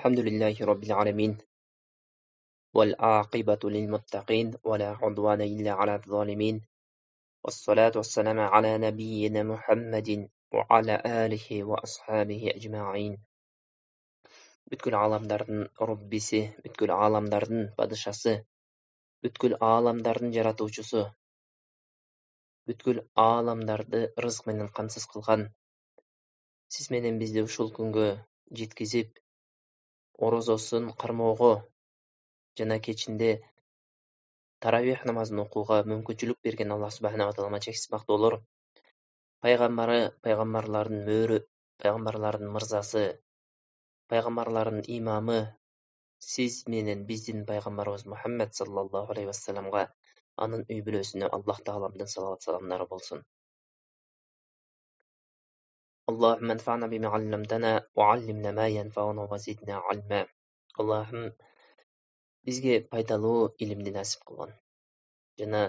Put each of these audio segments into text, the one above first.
الحمد لله رب العالمين والعاقبة للمتقين ولا عدوان إلا على الظالمين والصلاة والسلام على نبينا محمد وعلى آله وأصحابه أجمعين. Бүткүл аламдардын Руббиси, бүткүл аламдардын падышасы, бүткүл аламдардын жаратуучусу, бүткүл аламдарды рызык менен камсыз кылган, сиз менен бизди ушул күнгө жеткизип, орозосун кармоого жана кечинде таравих намазын окууга мүмкүнчүлүк берген Аллах субханала тааламга чексиз мактоолор. Пайгамбарлардын мөөрү, пайгамбарлардын мырзасы, пайгамбарлардын имамы, сиз менен биздин пайгамбарыбыз Мухаммад саллаллаху алейхи вассаламга, анын үй бүлөсүнө Аллах тааламдын салават саламдары болсун. Allahümme enfa'na bima 'allamtana wa 'allimna ma yanfa'una wa zidna 'ilma. Allah'ım bizge пайдалуу илимди насип кылгын. Жана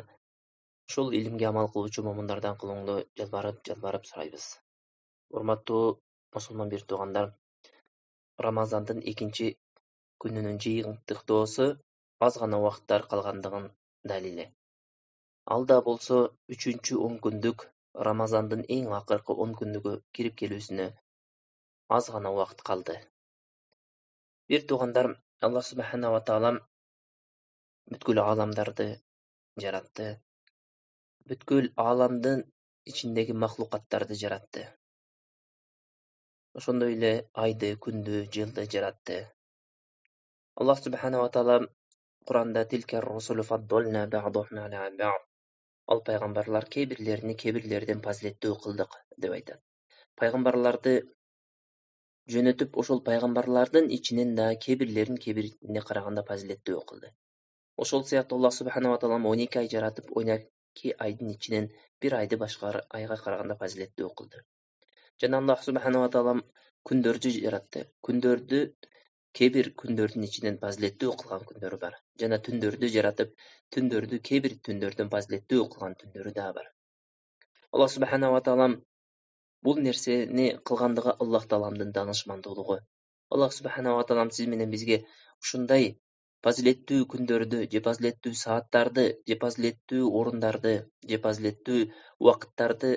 ушул илимге амал кылуучу момундардан кылууңду жалбарып сурайбыз. Урматтуу мусулман бир туугандар, Рамазандын 2-нчи күнүнүн жыйынтыктоосу аз гана убакыттар калгандыгын далили. Алда болсо 3-нчү 10 күндүк Рамазандын эң акыркы 10 күндүгү кирип келүүсүнө аз гана убакыт калды. Бир туугандар, Аллах субханала таалам бүткүл аламдарды жаратты. Бүткүл аламдын ичиндеги махлукаттарды жаратты. Ошондой эле айды, күндү, жылды жаратты. Аллах субханала таалам Куранда тилкер русулу фаддална бa'духум ала бa'д. Ал пайгамбарлар кээ-бирлерден фазилеттүү кылдык деп айтат. Пайгамбарларды жөнөтүп, ошол пайгамбарлардын ичинен да кээ-бирлерине караганда фазилеттүү кылды. Ошол сыяктуу Аллах субханала таалам 12 ай жаратып, 12 айдын ичинен бир айды башка айга караганда фазилеттүү кылды. Жана Аллах субханала таалам күндөрдү жаратты. Күндөрдү кээ-бир күндөрдүн ичинен фазилеттүү кылган күндөрү бар. Жана түндөрдү жаратып, түндөрдү кээ-бир түндөрдөн фазилеттүү кылган түндөрү да бар. Аллах субханала таалам бул нерсени кылгандыгы Аллах тааламдын даанышмандуулугу. Аллах субханала таалам сиз менен бизге ушундай фазилеттүү күндөрдү, же фазилеттүү сааттарды, же фазилеттүү орундарды, же фазилеттүү убакыттарды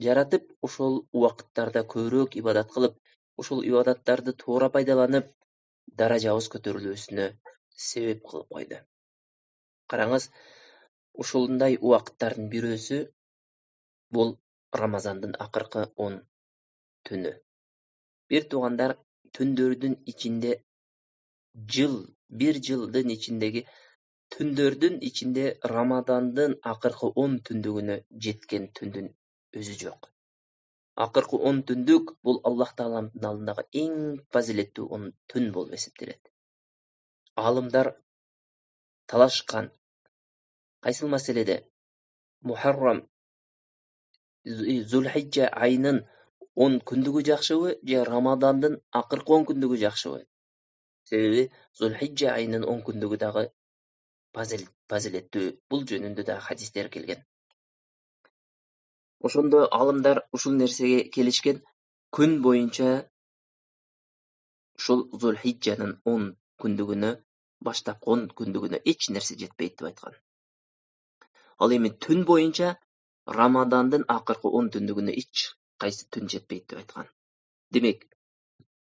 жаратып, ошол убакыттарда көбүрөөк ибадат кылып, ошол ибадаттарды туура пайдаланып, даражабыз көтөрүлүүсүнө себеп кылып койду. Караңыз, ушундай убакыттардын бирөөсү бул Рамазандын акыркы 10 түнү. Бир туугандар, түндөрдүн ичинде бир жылдын ичиндеги түндөрдүн ичинде Рамазандын акыркы 10 түндүгүнө жеткен түндүн өзү жок. Акыркы 10 түндүк бул Аллах тааламдын алдындагы эң фазилеттүү 10 түн болуп эсептелет. Алымдар талашкан. Кайсыл маселеде? Мухаррам, Зулхижжа айынын 10 күндүгү жакшыбы, же Рамазандын акыркы 10 күндүгү жакшыбы? Себеби Зулхижжа айынын 10 күндүгү дагы фазилеттүү. Бул жөнүндө да хадистер келген. Ошондо алымдар ушул нерсеге келишкен, күн боюнча ушул Зулхижжанын 10 күндүгүнө, баштапкы 10 күндүгүнө эч нерсе жетпейт деп айткан. Ал эми түн боюнча Рамазандын акыркы 10 түндүгүнө эч кайсы түн жетпейт деп айткан. Демек,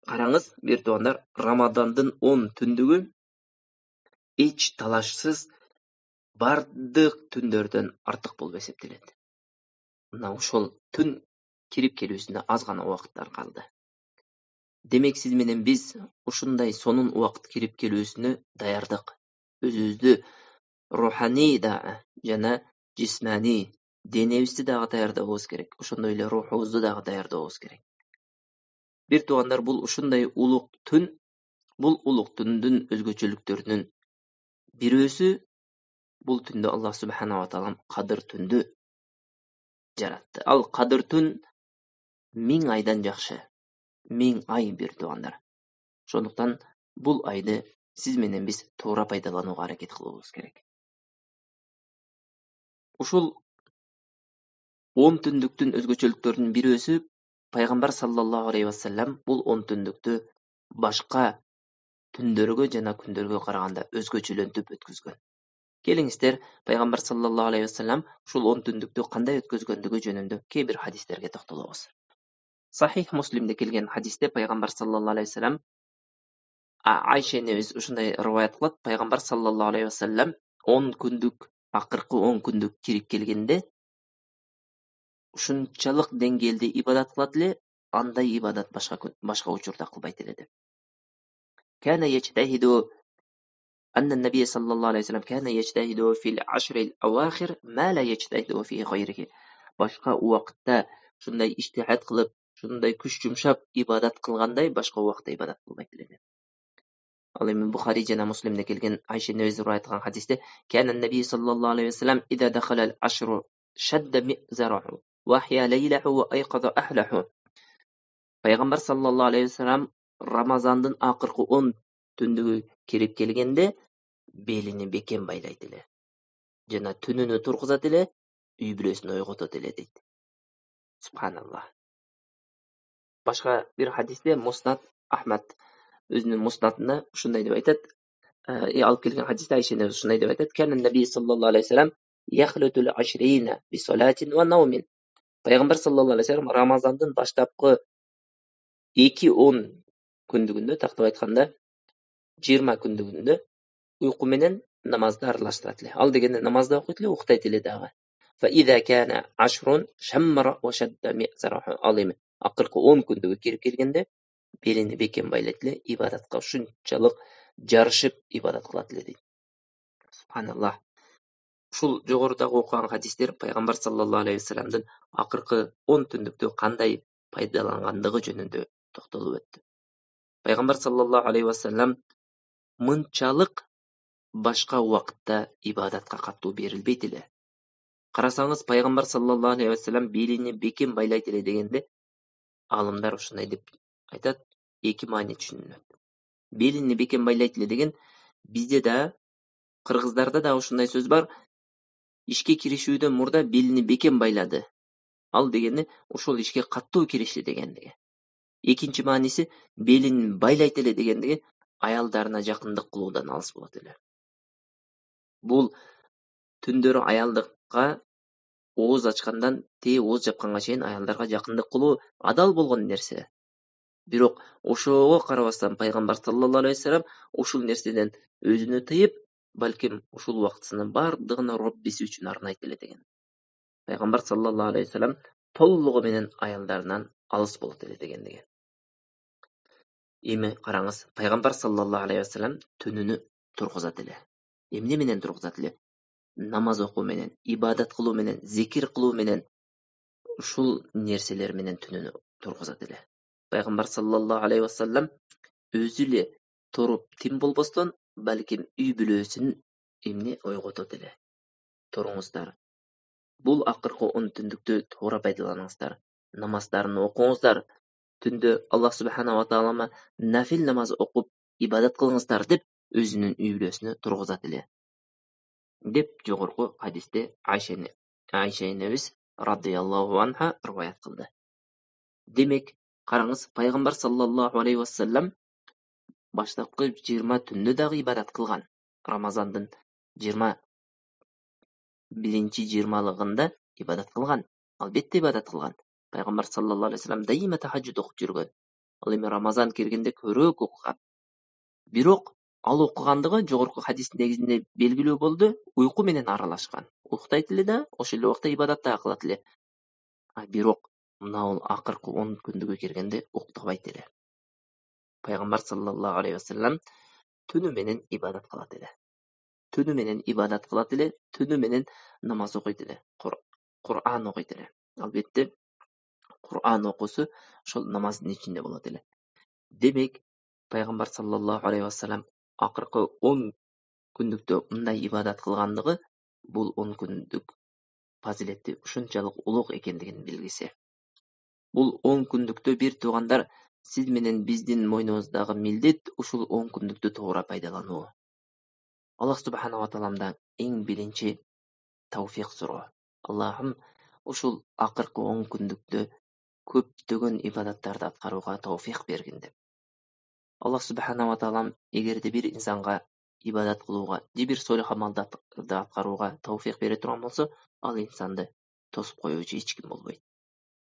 караңыз, бир туугандар, Рамазандын 10 түндүгү эч талашсыз бардык түндөрдөн артык болуп эсептелет. Мына ошол түн кирип келүүсүнө аз гана убакыттар калды. Демек, сиз менен биз ушундай сонун убакыт кирип келүүсүнө даярдык. Өзүбүздү руханий да жана жисманий денебизди дагы даярдабыбыз керек. Ошондой эле рухубузду дагы даярдабыбыз керек. Бир туугандар, бул ушундай улук түн, бул улук түндүн өзгөчөлүктөрүнүн бирөөсү, бул түндө Аллах субханала таалам Кадыр түндү жаратты. Ал Кадыр түн 1000 айдан жакшы. 1000 ай, бир туугандар. Ошондуктан бул айды сиз менен биз туура пайдаланууга аракет кылабыз керек. Ушул 10 түндүктүн өзгөчөлүктөрүнүн бирөөсү, пайгамбар саллаллаху алейхи вассалам бул 10 түндүктү башка түндөргө жана күндөргө караганда өзгөчөлөнтүп өткөзгөн. Келиңиздер, пайгамбар саллаллаху алейхи вассалам ушул 10 түндүктү кандай өткөзгөндүгү жөнүндө кээ бир хадистерге токтолобуз. Сахих Муслимде келген хадисте пайгамбар саллаллаху алейхи вассалам Айша энебиз ушундай рываят кылат. Пайгамбар саллаллаху алейхи вассалам 10 күндүк, акыркы 10 күндүк кирип келгенде ушунчалык деңгээлде ибадат кылат эле, андай ибадат башка учурда кылбайт эле деп. Кана яжтахиду أن النبي صلى الله عليه وسلم كان يجتهد في العشر الأواخر ما لا يجتهد في غيره. Башка убакытта шундай иҗтихад кылып, шундай күч жумшап ибадат кылгандай башка убакытта ибадат кылбайт эле. Ал эми Бухари жана Муслимде келген Айша энебиз рivayet кылган хадисте كان النبي صلى الله عليه وسلم إذا دخل العشر شد مئزره وأحيا ليله وأيقظ أهله. Пайгамбар саллаллаху алейхи вассалам Рамазандын акыркы 10 түндүгү кирип келгенде белини бекем байлайт эле. Жана түнүнү тургузат эле, үй бүлөсүн ойготот эле дейт. Субханаллах. Башка бир хадисте Муснат Ахмад өзүнүн муснатында ушундай деп айтат. Алып келген хадисте Айша энебиз ушундай деп айтат. Кана наби саллаллаху алейхи вассалам яхлутул ашрина би салатин ва наумин. Пайгамбар саллаллаху алейхи вассалам Рамазандын баштапкы 2-10 күндүгүндө, тактап айтканда 20 күндүгүндө уйку менен намазды аралаштырат эле. Ал дегенде намазды окуйт эле, уктайт эле дагы. Fa idha kana 10 shammara wa shadda mi'zarahu. Ал эми акыркы 10 күндүгү кирип келгенде белини бекем байлайт эле, ибадатка ушунчалык жарышып ибадат кылат эле дейт. Субханаллах. Ушул жогорудагы окуган хадистер пайгамбар саллаллаху алейхи вассаламдын акыркы 10 түндүктү кандай пайдалангандыгы жөнүндө токтолуп өттү. Пайгамбар саллаллаху алейхи вассалам мынчалык башка убакытта ибадатка катуу берилбейт эле. Карасаңыз, пайгамбар саллаллаху алейхи вассалам белини бекем байлайт эле дегенде, алымдар ушундай деп айтат, эки маани түшүнүлөт. Белини бекем байлайт эле деген бизде да, кыргыздарда да ушундай сөз бар. Ишке киришүүдөн мурда белини бекем байлады. Ал дегени ушул ишке катуу киришти дегендиги. Экинчи мааниси белин байлайт эле дегендиги аялдарына жакындык кылуудан алыс болот эле. Бул түндөрү аялдыкка ооз ачкандан ооз жапканга чейин аялдарга жакындык кылуу адал болгон нерсе. Бирок ошого карабастан пайгамбар саллаллаху алейхи вассалам ушул нерседен өзүнү тыйып, балким ушул убактысынын бардыгын Роббиси үчүн арнайт эле деген. Пайгамбар саллаллаху алейхи вассалам толугу менен аялдарынан алыс болот эле дегендиги. Эми караңыз, пайгамбар саллаллаху алейхи вассалам түнүнү тургузат эле. Эмне менен тургузат эле? Намаз окуу менен, ибадат кылуу менен, зикир кылуу менен, ушул нерселер менен түнүнү тургузат эле. Пайгамбар саллаллаху алейхи вассалам өзү эле туруп тим болбостон, балким үй бүлөсүн эмне ойготот эле. Туруңуздар. Бул акыркы 10 түндүктү туура пайдаланыңыздар. Намаздарын окуңуздар. Түндө Аллах субхана ва таалама нафил намаз окуп ибадат кылыңыздар деп өзүнүн үй бүлөсүнө тургузат эле. Деп жогорку хадисте Айша энебиз радыйаллаху анха рivayet кылды. Демек, караңыз, пайгамбар саллаллаху алейхи вассалам баштапкы 20 түндө дагы ибадат кылган. Рамазандын 21-20-лыгында ибадат кылган. Албетте ибадат кылган. Пайгамбар саллаллаху алейхи вассалам дайыма тахаджуд окуп жүргөн. Ал эми Рамазан киргенде көрөөк окуган. Бирок ал окугандыгы жогорку хадистин негизинде белгилүү болду, уйку менен аралашкан. Уктайт эле да, ошол эле убакта ибадат да кылат эле. Бирок мына акыркы 10 күндүгө киргенде уктабайт эле. Пайгамбар саллаллаху алейхи вассалам түнү менен ибадат кылат эле. Түнү менен ибадат кылат эле, түнү менен намаз окуйт эле, Кур'ан окуйт эле. Албетте Кур'ан окуусу ошол намаздын ичинде болот эле. Демек, пайгамбар саллаллаху алейхи вассалам акыркы 10 күндүктө мындай ибадат кылгандыгы бул 10 күндүк фазилети ушунчалык улуг экендигинин белгиси. Бул 10 күндүктө бир туугандар, сиз менен биздин мойнубуздагы милдет ушул 10 күндүктү туура пайдалануу. Аллах субхана ва тааламдан эң биринчи тауфик суроо. Аллахым ушул акыркы 10 күндүктө көптөгөн ибадаттарды аткарууга тауфик бергин деп. Allah subhanahu wa taala эгерде bir insanga ibadat kılууга же bir solih amалдарды аткарууга тауфик бере турган болсо, ал инсанды тосуп коюучу эч ким болбойт.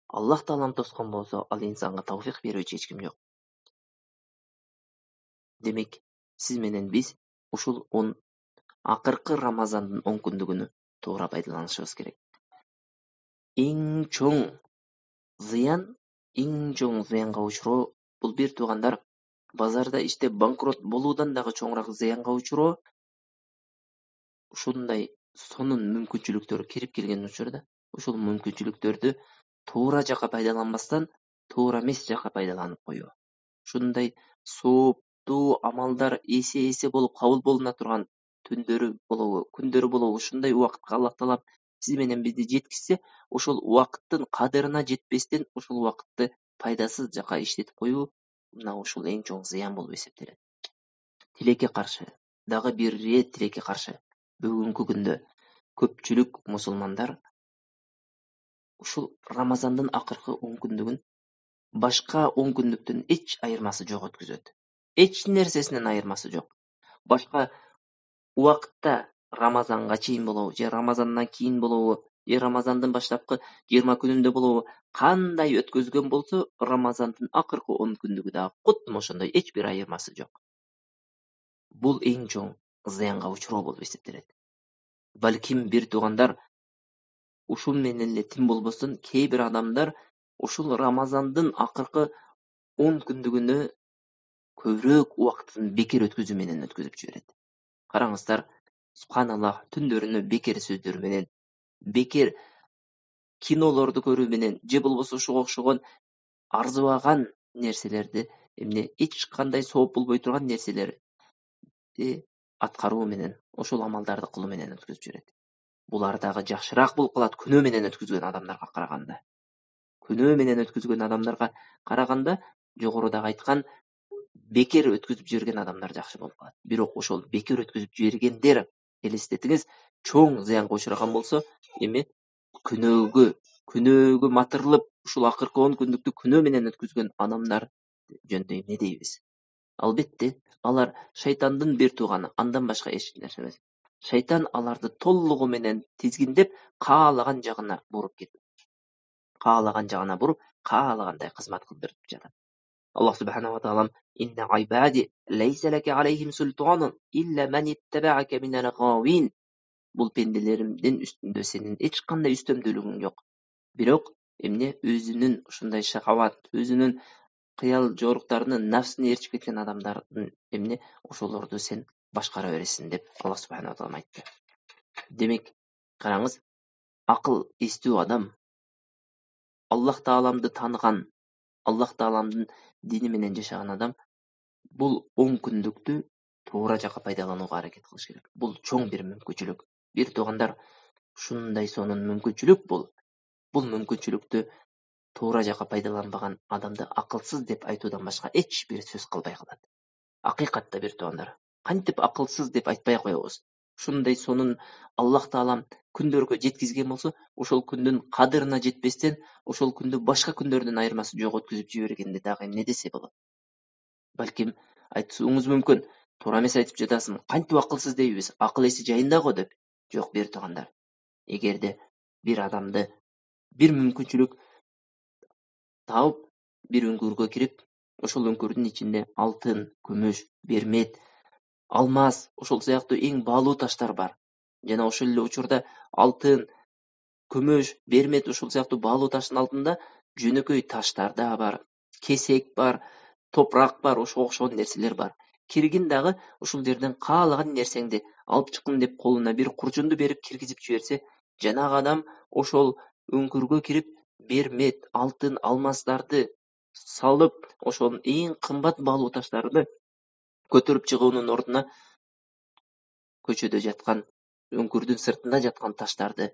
Аллах таалам тоскон болсо, ал инсанга тауфик берүүчү эч ким жок. Демек, сиз менен биз ушул акыркы Рамазандын 10 күндүгүнү туура пайдаланышыбыз керек. Эң чоң зыянга учуроо бул бир туугандар базарда иштеп банкрот болуудан дагы чоңураак зыянга учуроо ушундай сонун мүмкүнчүлүктөр кирип келген учурда ушул мүмкүнчүлүктөрдү туура жака пайдаланбастан туура эмес жака пайдаланып коюу. Ушундай сооптуу амалдар эсе болуп кабыл болуна турган күндөрү болобу, ушундай убакытка Аллах таалам сиз менен бизди жеткизсе, ошол убакыттын кадырына жетпестен ушул убакытты пайдасыз жака иштетип коюу мына ушул эң чоң зыян болуп эсептелет. Тилекке каршы, дагы бир рет тилекке каршы, бүгүнкү күндө көпчүлүк мусулмандар ушул Рамазандын акыркы 10 күндүгүн башка 10 күндүктөн эч айырмасы жок өткүзөт. Эч нерсесинен айырмасы жок. Башка убакытта Рамазанга чейин болобу, же Рамазандан кийин болобу, же Рамазандын баштапкы 20 күнүндө болобу, кандай өткөзгөн болсо, Рамазандын акыркы 10 күндүгү дагы кутма ошондой эч бир айырмасы жок. Бул эң чоң зыянга учуроо болуп эсептелет. Балким бир туугандар ушул менен эле тим болбостон, кээ бир адамдар ушул Рамазандын акыркы 10 күндүгүнө көбүрөөк убактын бекер өткөзүү менен өткөзүп жиберет. Караңыздар, субханаллах, түндөрүнө бекер сөздөр менен, бекер кинолорду көрүү менен, же болбосо ушуга окшогон арзыбаган нерселерди, эмне эч кандай сооп болбой турган нерселерди аткаруу менен, ошол амалдарды кылуу менен өткөзүп жиберет. Булар дагы жакшыраак болуп калат күнөө менен өткөзгөн адамдарга караганда. Күнөө менен өткөзгөн адамдарга караганда жогорудагы айткан бекер өткөзүп жиберген адамдар жакшы болуп калат. Бирок ошол бекер өткөзүп жибергендер, элестетиңиз, чоң зыянга учураган болсо, эми күнөөгө матырылып, ушул акыркы 10 күндүктү күнөө менен өткөзгөн адамдар жөнүндө эмне дейбиз? Албетте, алар шайтандын бир тууганы, андан башка эч нерсе эмес. Шайтан аларды толугу менен тизгиндеп, каалаган жагына буруп кетет. Каалаган жагына буруп, каалагандай кызмат кылдырып жатат. Allah subhanahu wa ta'ala inna ibadi laysa laka alayhim sultanun illa man ittaba'aka minal ghawin. Bul pendelerimin üstünde senin hiç kандай üstümdülüğün yok. Birok emne özünün uşunday şakavat, özünün kıyal joruklarını nafsını erçip ketken adamların emne oşolordu sen başkara veresin dep Allah subhanahu wa ta'ala aytты. Demek karаңыз, akıl estүү adam Allah Taalamды таныган, Allah Taalamдын dini менен жашаган адам бул 10 күндүктү туура жака пайдаланууга аракет кылыш керек. Бул чоң бир мүмкүнчүлүк. Бир туугандар, ушундай сонун мүмкүнчүлүк бул. Бул мүмкүнчүлүктү туура жака пайдаланбаган адамды акылсыз деп айтуудан башка эч бир сөз калбай калат. Акыйкатта бир туугандар, кантип акылсыз деп айтпай коебуз? Ушундай сонун Аллах Таалам күндөргө жеткизген болсо, ошол күндүн кадырына жетпестен, ошол күндү башка күндөрдөн айырмасы жок өткөзүп жибергенде дагы эмне десе болот? Балким айтышыңыз мүмкүн, туура эмес айтып жатасың, кантип акылсыз дейбиз, акыл эси жайында го деп. Жок, бир туугандар. Эгерде бир адамды бир мүмкүнчүлүк таап, бир үңкүргө кирип, ошол үңкүрдүн ичинде алтын, күмүш, бермет, алмаз, ошол сыяктуу эң баалуу таштар бар. Жана ошол эле учурда алтын, күмүш, бермет, ошол сыяктуу баалуу таштын алдында жөнөкөй таштар да бар, кесек бар, топурак бар, ошого окшогон нерселер бар. Киргин дагы ушул жерден каалаган нерсеңди алып чыккын деп колуна бир курчунду берип киргизип жиберсе, жанагы адам ошол үңкүргө кирип бермет, алтын, алмаздарды салып, ошол эң кымбат баалуу таштарды көтөрүп чыгуунун ордуна көчөдө жаткан, үңкүрдүн сыртында жаткан таштарды,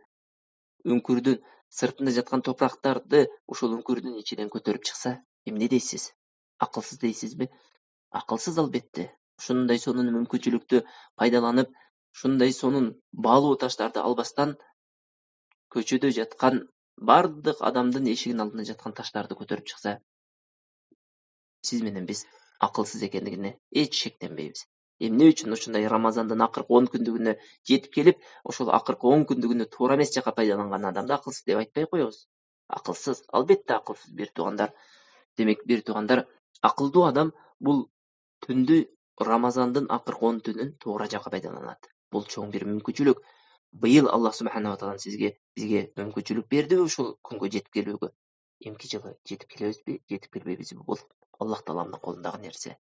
үңкүрдүн сыртында жаткан топурактарды ошол үңкүрдүн ичинен көтөрүп чыкса, эмне дейсиз? Акылсыз дейсизби? Акылсыз албетте. Ушундай сонун мүмкүнчүлүктү пайдаланып, ушундай сонун баалуу таштарды албастан көчөдө жаткан бардык адамдын эшигинин алдында жаткан таштарды көтөрүп чыкса, сиз менен биз акылсыз экендигине эч шектенбейбиз. Эмне үчүн ушундай Рамазандын акыркы 10 күндүгүнө жетип келип, ошол акыркы 10 күндүгүнү туура эмес жака пайдаланган адамды акылсыз деп айтпай коебуз. Акылсыз, албетте акылсыз бир туугандар. Демек, бир туугандар, акылдуу адам бул түндү Рамазандын акыркы 10 түнүн туура жака пайдаланат. Бул чоң бир мүмкүнчүлүк. Быйыл Аллах субханала таала бизге мүмкүнчүлүк бердиби ушул күнгө жетип келүүгө? Эмки жылы жетип келебизби, жетип келбейбизби? Бул Аллах тааланын колундагы нерсе.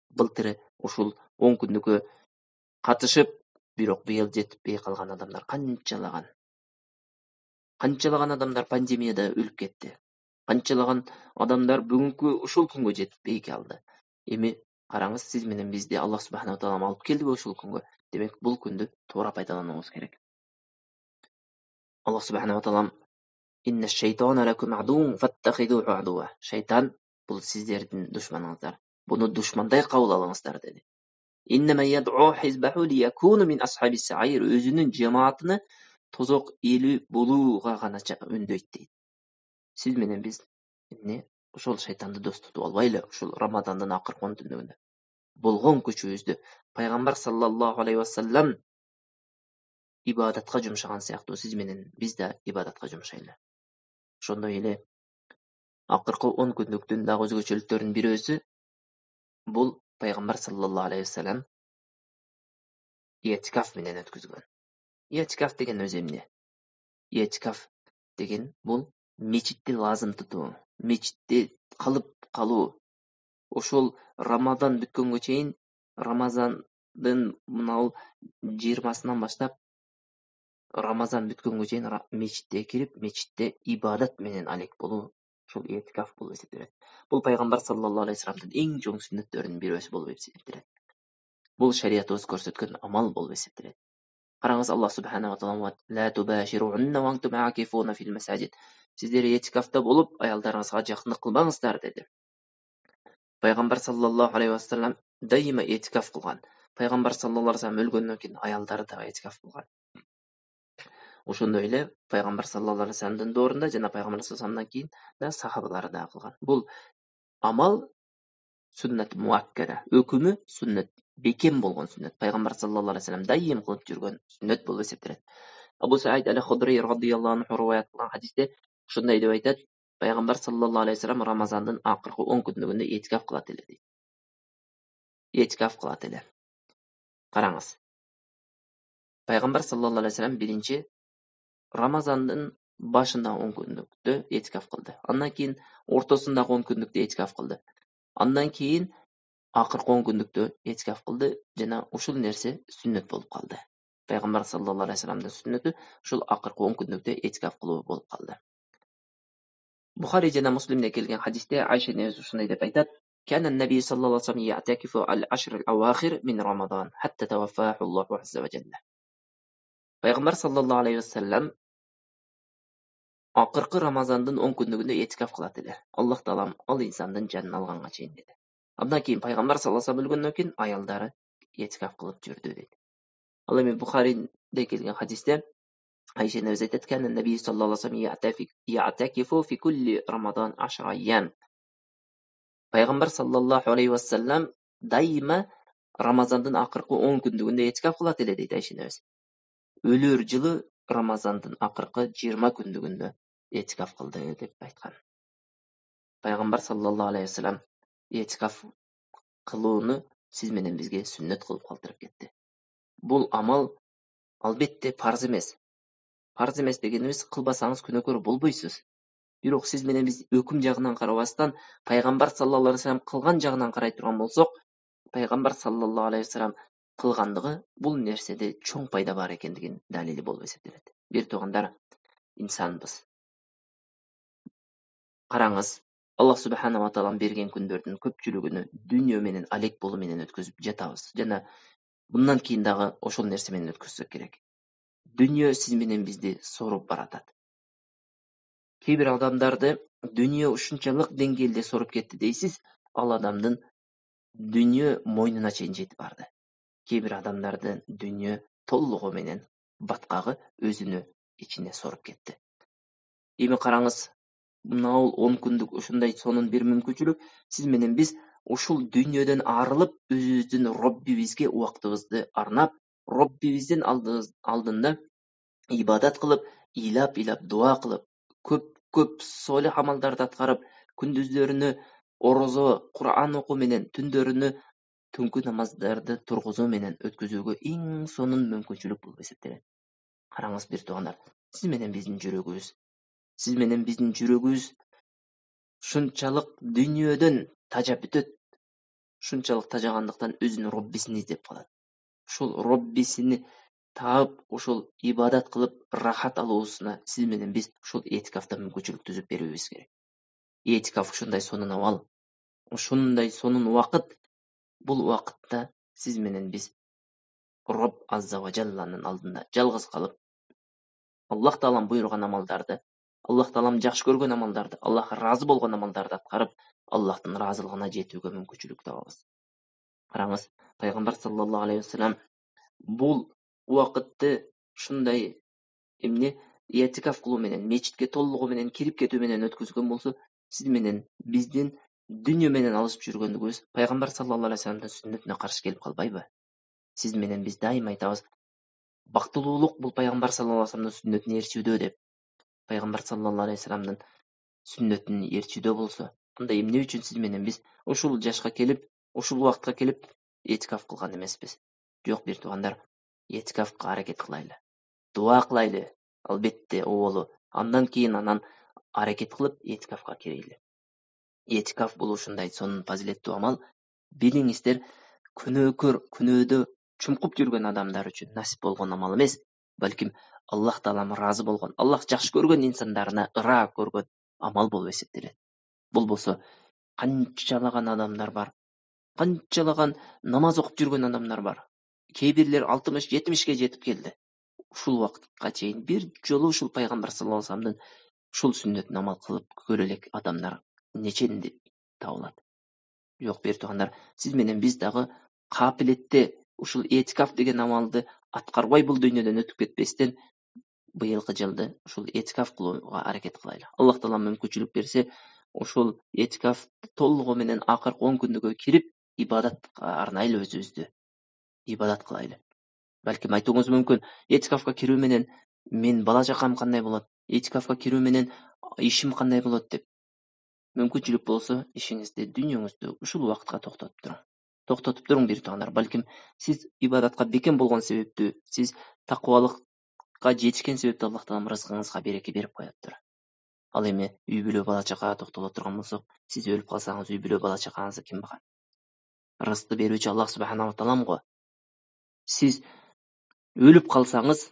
Былтыр ушул 10 күндүккө катышып, бирок быйыл жетпей калган адамдар канчалаган. Канчалаган адамдар пандемияда өлүп кетти. Канчалаган адамдар бүгүнкү ушул күнгө жетпей калды. Эми караңыз, сиз менен бизди Аллах субханала таала алып келдиби ушул күнгө? Демек, бул күндү туура пайдалануубуз керек. Аллах субханала таала «Инна шайтана лакум адуун фаттахидуху адуа». Шайтан бул сиздердин душманыңыздар. Буну душмандай кабыл алыңыздар деди. «Иннама яд'у хизбаху лиякуну мин асхабис саир». Өзүнүн жамаатыны тозок эли болууга гана үндөйт дейт. Сиз менен биз эмне ошол шайтанды дос тутуп албайлы ушул Рамазандын акыркы 10 түнүгүндө. Болгон күчүбүздү пайгамбар саллаллаху алейхи вассалам ибадатка жумшаган сыяктуу сиз менен биз да ибадатка жумшайлы. Ошондой эле акыркы 10 күндүктүн дагы өзгөчөлүктөрүнүн бирөөсү бул пайгамбар саллаллаху алейхи вассалам иетикаф менен өткүзгөн. Иетикаф деген өзү эмне? Иетикаф деген бул мечитти лазым тутуу, мечитте калып калуу. Ошол Рамазан бүткөнгө чейин, Рамазандын мынау 20-сынан баштап Рамазан бүткөнгө чейин мечитте кирип, мечитте ибадат менен алек болуу, ушул иетикаф болуп эсептелет. Бул пайгамбар саллаллаху алейхи вассаламдын эң чоң сүннөттөрүнүн бирөөсү болуп эсептелет. Бул шариятыбыз көрсөткөн амал болуп эсептелет. Караңыз, Аллах субханала таала «Ла тубаширунна ва антум акифуна фил масажид». Сиздер иетикафта болуп, аялдарыңызга жакындык кылбаңыздар деди. Пайгамбар саллаллаху алейхи вассалам дайыма иетикаф кылган. Пайгамбар саллаллаху алейхи вассалам өлгөндөн кийин аялдары да иетикаф кылган. Ошондой эле пайгамбар саллаллаху алейхи вассаламдын доорунда жана пайгамбар саллаллаху алейхи вассаламдан кийин да сахабалары да кылган. Бул амал сүннат муаккада, өкүмү сүннат, бекем болгон сүннат. Пайгамбар саллаллаху алейхи вассалам дайым кылып жүргөн сүннат болуп эсептелет. Абу Саид аль-Худри радыйаллаху анху риваят кылган хадисте ушундай деп айтат: Пайгамбар саллаллаху алейхи вассалам Рамазандын акыркы 10 күндүгүндө иетикаф кылат эле дейт. Иетикаф кылат эле. Караңыз. Пайгамбар саллаллаху алейхи вассалам биринчи Рамазандын башында 10 күндүктө иетикаф кылды. Андан кийин ортосундагы 10 күндүктө иетикаф кылды. Андан кийин акыркы 10 күндүктө иетикаф кылды жана ушул нерсе сүннөт болуп калды. Пайгамбар саллаллаху алейхи вассаламдын сүннөтү ушул акыркы 10 күндүктө иетикаф кылуу болуп калды. Бухари жана Муслимде келген хадисте Айша энебиз ушундай деп айтат: «Кана наби саллаллаху алейхи вассалам я'такифу ал-ашр ал-авахир мин Рамадан хатта таваффаху Аллаху азза ва жалла». Пайгамбар саллаллаху алейхи вассалам акыркы Рамазандын 10 күндүгүндө иетикаф кылат эле. Аллах таалам ал инсандын жанын алганга чейин деди. Андан кийин пайгамбар саллаллаху алейхи вассалам өлгөндөн кийин аялдары иетикаф кылып жүрдү дейт. Ал эми Бухариде келген хадисте Айша энебиз айтат: «Кана наби саллаллаху алейхи вассалам я'такифу фи кулли Рамадан 10 айям». Пайгамбар саллаллаху алейхи вассалам дайыма Рамазандын акыркы 10 күндүгүндө иетикаф кылат эле дейт Айша энебиз. Өлөр жылы Рамазандын акыркы 20 күндүгүндө иетикаф кылды деп айткан. Пайгамбар саллаллаху алейхи вассалам иетикаф кылууну сиз менен бизге сүннөт кылып калтырып кетти. Бул амал албетте парз эмес. Парз эмес дегенибиз кылбасаңыз күнөөкөр болбойсуз. Бирок сиз менен биз өкүм жагынан карабастан, пайгамбар саллаллаху алейхи вассалам кылган жагынан карай турган болсок, пайгамбар саллаллаху алейхи вассалам кылгандыгы бул нерседе чоң пайда бар экендигин далили болуп эсептелет. Бир туугандар, инсанбыз. Караңыз, Аллах субханала ва таалам берген күндөрдүн көпчүлүгүнө дүйнө менен алек болуу менен өткөзүп жатабыз. Жана bundan кийин дагы ошол нерсе менен өткөзсөк керек. Дүйнө сиз менен бизди соруп баратат. Кээ бир адамдарды дүйнө ушунчалык деңгээлде соруп кетти дейсиз, ал адамдын дүйнө мойнуна чейин жетип барды. Кээ бир адамдардын дүйнө толугу менен баткагы өзүнө ичине соруп кетти. Эми караңыз, мынау 10 күндүк ушундай сонун бир мүмкүнчүлүк сиз менен биз ушул дүйнөдөн арылып, өзүбүздүн Роббибизге убактыбызды арнап, Роббибиздин алдында ибадат кылып, ыйлап дуа кылып, көп солих амалдарды аткарып, күндүздөрүнү орозо, Кур'ан окуу менен, түндөрүнү түнкү намаздарды тургузуу менен өткөзүүгө эң сонун мүмкүнчүлүк болуп эсептелет. Караңыз бир туугандар, сиз менен биздин жүрөгүбүз шунчалык дүйнөдөн тажап бүтөт, шунчалык тажагандыктан өзүнүн Роббисин издеп калат. Ушул Роббисини таап, ушул ибадат кылып рахат алуусуна сиз менен биз ушул этикафта мүмкүнчүлүк түзүп берүүбүз керек. Этикаф ушундай сонун абал, ушундай сонун убакыт. Бул убакытта сиз менен биз Роб Азза ва Жалланын алдында жалгыз калып, Аллах Таалам буйруган амалдарды, Аллах Таалам жакшы көргөн амалдарды, Аллахка ыраазы болгон амалдарды аткарып, Аллахтын ыраазылыгына жетүүгө мүмкүнчүлүк табабыз. Караңыз, пайгамбар саллаллаху алейхи вассалам бул убакытты ушундай этикаф кылуу менен, мечитке толугу менен кирип кетүү менен өткөзгөн болсо, сиз менен биздин дүйнө менен алышып жүргөндүгүбүз пайгамбар саллаллаху алейхи вассаламдын сүннөтүнө каршы келип калбайбы? Сиз менен биз дайыма айтабыз, бактылуулук бул пайгамбар саллаллаху алейхи вассаламдын сүннөтүнө ээрчүүдө деп. Пайгамбар саллаллаху алейхи вассаламдын сүннөтүн ээрчүүдө болсо, анда эмне үчүн сиз менен биз ушул жашка келип, ушул убакытка келип этикаф кылган эмеспиз? Жок, бир туугандар, этикафка аракет кылайлы. Дуа кылайлы, албетте оболу. Андан кийин аракет кылып этикафка кирейли. Этикаф бул ушундай сонун фазилеттүү амал. Билиңиздер, күнөөдө чумкуп жүргөн адамдар үчүн насип болгон амал эмес, балким Аллах Таалам ыраазы болгон, Аллах жакшы көргөн инсандарына ыраа көргөн амал болуп эсептелет. Бул болсо канчалаган адамдар бар, канчалаган намаз окуп жүргөн адамдар бар. Кээ бирлер 60-70ке жетип келди. Ушул убакытка чейин бир жолу ушул пайгамбар саллаллаху алейхи вассаламдын ушул сүннөтүн амал кылып көрө элек адамдар неченди табылат? Жок, бир туугандар, сиз менен биз дагы капилетте ушул этикаф деген амалды аткарбай бул дүйнөдөн өтүп кетпестен быйылкы жылды ушул этикаф кылууга аракет кылайлы. Аллах Таала мүмкүнчүлүк берсе, ушул этикаф толугу менен акыркы 10 күндүгө кирип, ибадатка арнайлы өзүбүздү. Ибадат кылайлы. Балким айтууңуз мүмкүн, этикафка кирүү менен мен бала чакам кандай болот? Этикафка кирүү менен ишим кандай болот деп. Мүмкүнчүлүк болсо, ишиңизди, дүйнөңүздү ушул убакытка токтотуп туруң. Токтотуп туруң бир туугандар. Балким сиз ибадатка бекем болгон себептүү, сиз такыбалыкка жетишкен себептүү Аллах Таалам рызкыңызга береке берип коёттур. Ал эми үй бүлө бала чакага токтоло турган болсок, сиз өлүп калсаңыз, үй бүлө бала чакаңызды ким багат? Рызкты берүүчү Аллах субханаху ва таалам го. Сиз өлүп калсаңыз,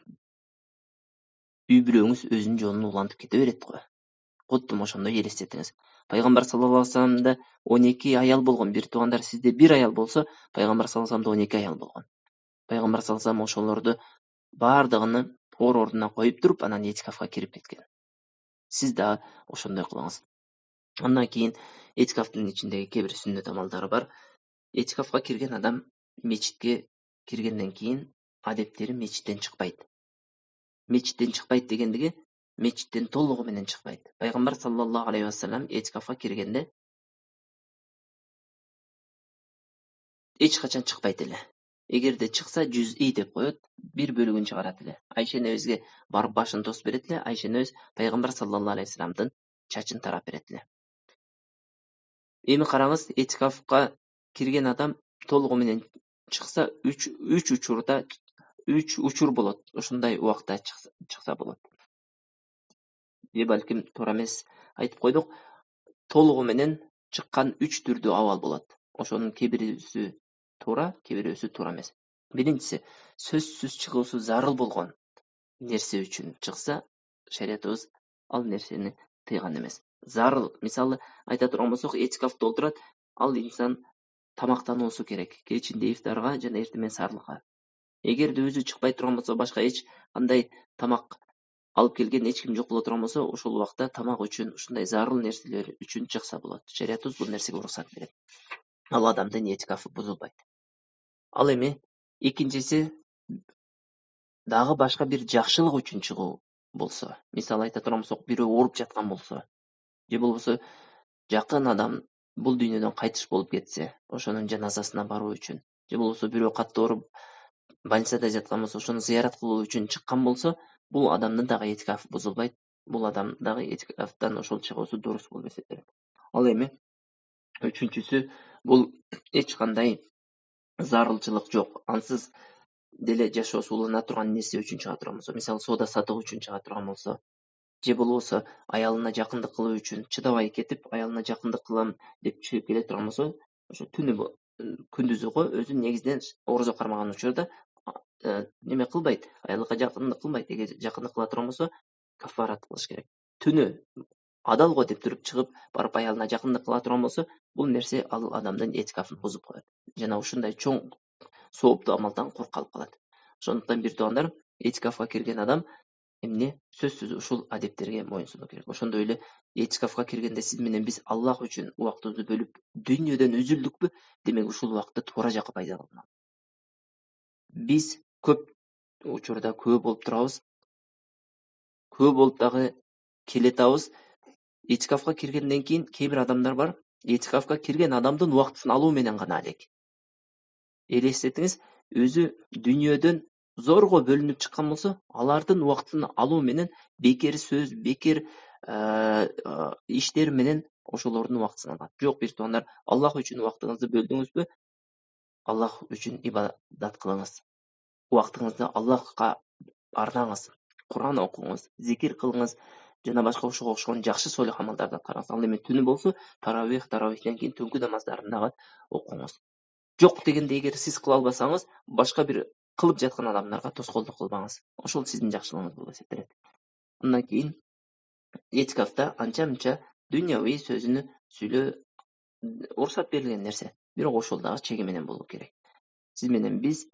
үй бүлөңүз өзүнүн жолун улантып кете берет го. Куттум ошондой элестетиңиз. Пайгамбар саллаллаху алейхи вассаламда 12 аял болгон. Бир туугандар, сизде бир аял болсо, пайгамбар саллаллаху алейхи вассаламда 12 аял болгон. Пайгамбар саллаллаху алейхи вассалам ошолорду бардыгын ордуна коюп туруп, анан этикафка кирип кеткен. Сиз да ошондой кылыңыз. Андан кийин этикафтын ичиндеги кээ бир сүннөт амалдары бар. Этикафка кирген адам мечитке киргенден кийин адептери мечиттен чыкпайт. Мечиттен чыкпайт дегендиги, мечиттен толугу менен чыкпайт. Пайгамбар саллаллаху алейхи вассалам этикафка киргенде эч качан чыкпайт эле. Эгерде чыкса, жүз'i деп коет, бир бөлүгүн чыгарат эле. Айша энебизге барып башын тосуп берет эле. Айша энебиз пайгамбар саллаллаху алейхи вассаламдын чачын тарап берет эле. Эми караңыз, этикафка кирген адам толугу менен чыкса, 3 учур болот. Ушундай убакта чыкса болот. Балким туура эмес айтып койдук. Толугу менен чыккан 3 түрдүү абал болот. Ошонун кээ бирөөсү туура, кээ бирөөсү туура эмес. Биринчиси, сөзсүз чыгуусу зарыл болгон нерсе үчүн чыкса, шариятыбыз ал нерсени тыйган эмес. Зарыл, мисалы айта турган болсок, этикафта отурат, ал инсан тамактануусу керек. Кечинде ифтарга жана эртең сарылга. Эгерде өзү чыкпай турган болсо, башка эч кандай тамак алып келген эч ким жок боло турган болсо, ошол убакта тамак үчүн, ушундай зарыл нерселер үчүн чыкса болот. Шариятыбыз бул нерсеге уруксат берет. Ал адамдын этикафы бузулбайт. Ал эми экинчиси, дагы башка бир жакшылык үчүн чыгуу болсо, мисалы айта турган болсок, бирөө ооруп жаткан болсо, же болбосо жакын адам бул дүйнөдөн кайтыш болуп кетсе, ошонун жаназасына баруу үчүн же болбосо бирөө катты ооруп больницада жаткан болсо, ошону зыярат кылуу үчүн чыккан болсо, бул адамдын дагы этикафы бузулбайт. Бул адам дагы этикафтан ошол чыгуусу дурус болуп эсептелет. Ал эми үчүнчүсү, бул эч кандай зарылчылык жок. Ансыз деле жашоосу улана турган нерсе үчүн чыга турган болсо, мисалы соода сатык үчүн чыга турган болсо, же болбосо аялына жакындык кылуу үчүн чыдабай кетип, аялына жакындык кылам деп чыгып келе турган болсо, ошо күндүзү го өзү негизинен орозо кармаган учурда неме кылбайт, аялга жакындык кылбайт. Эгер жакындык кыла турган болсо, кафарат кылыш керек. Түнү адал го деп туруп чыгып барып аялына жакындык кыла турган болсо, бул нерсе ал адамдын этикафын бузуп коет. Жана ушундай чоң сооптуу амалдан кур калып калат. Ошондуктан бир туугандар, этикафка кирген адам эмне сөзсүз ушул адептерге моюнсунуу керек. Ошондой эле этикафка киргенде сиз менен биз Аллах үчүн убактыбызды бөлүп дүйнөдөн үзүлдүкпү, демек ушул убакытты туура жакка пайдаланалы. Биз көп учурда күбө болуп турабыз. Күбө болуп дагы келетабыз. Этикафка киргенден кийин кээ бир адамдар бар, этикафка кирген адамдын убактысын алуу менен гана алек. Элестетиңиз, өзү дүйнөдөн зорго бөлүнүп чыккан болсо, алардын убактысын алуу менен бекер сөз, бекер иштер менен ошолордун убактысын алат. Жок, бир туугандар, Аллах үчүн убактыңызды бөлдүңүзбү? Аллах үчүн ибадат кылыңыз. Убактыңызды Аллахка арнаңыз. Кур'ан окуңуз, зикир кылыңыз, жана башка ошого окшогон жакшы солих амалдарды аткарыңыз. Ал эми түнү болсо, таравихден кийин түнкү намаздарын дагы окуңуз. Жок дегенде, эгер сиз кыла албасаңыз, башка бир кылып жаткан адамдарга тоскоолдук кылбаңыз. Ошол сиздин жакшылыгыңыз болуп эсептелет. Андан кийин этикафта анча-мынча дүйнөбүй сөзүнү сүйлөө уруксат берилген нерсе, бирок ошол дагы чеги менен болуу керек. Сиз менен биз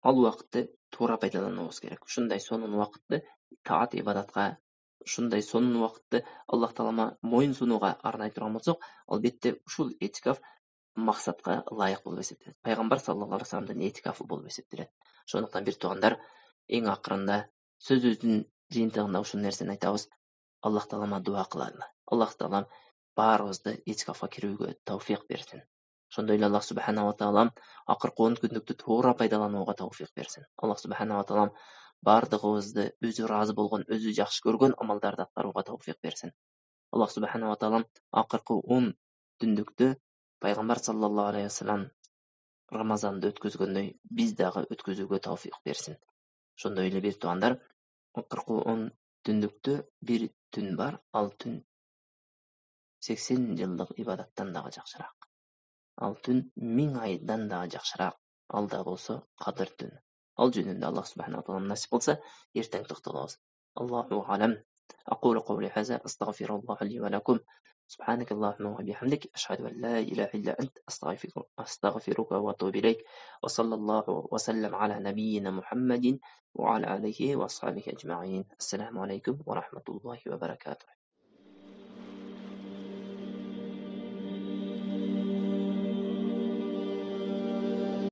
ал убакытты туура пайдаланабыз керек. Ушундай сонун убакытты таат ибадатка, ушундай сонун убакытты Аллах Таалама моюнсунууга арнай турган болсок, албетте ушул этикаф максатка ылайык болуп эсептелет. Пайгамбар саллаллаху алейхи вассаламдын этикафы болуп эсептелет. Ошондуктан бир туугандар, эң акырында сөзүбүздүн жыйынтыгында ушул нерсени айтабыз. Аллах Таалама дуа кылалы. Аллах Таалам баарыбызды этикафка кирүүгө тауфик берсин. Ошондой эле Аллах субханаху ва таалам акыркы 10 күндүктү туура пайдаланууга тауфик берсин. Аллах субханаху ва таалам бардыгыбызды өзү ыраазы болгон, өзү жакшы көргөн амалдарды аткарууга тауфик берсин. Аллах субханаху ва таалам акыркы 10 түндүктү Пайгамбар саллаллаху алейхи вассалам Рамазанды өткөзгөндөй биз дагы өткөзүүгө тауфик берсин. Ошондой эле бир туугандар, акыркы 10 түндүктү бир түн бар, ал түн 80 жылдык ибадаттан дагы жакшыраак. Ал түн 1000 айдан дагы жакшыраак. Ал да болсо Кадыр түнү. Ал жөнүндө Аллах субханаху ва таалам насип болсо, эртең токтолобуз. Аллаху алам. أقول قولي هذا أستغفر الله لي ولكم سبحانك اللهم وبحمدك أشهد أن لا إله إلا أنت أستغفرك وأتوب إليك وصلى الله وسلم على نبينا محمد وعلى آله وأصحابه أجمعين. السلام عليكم ورحمة الله وبركاته.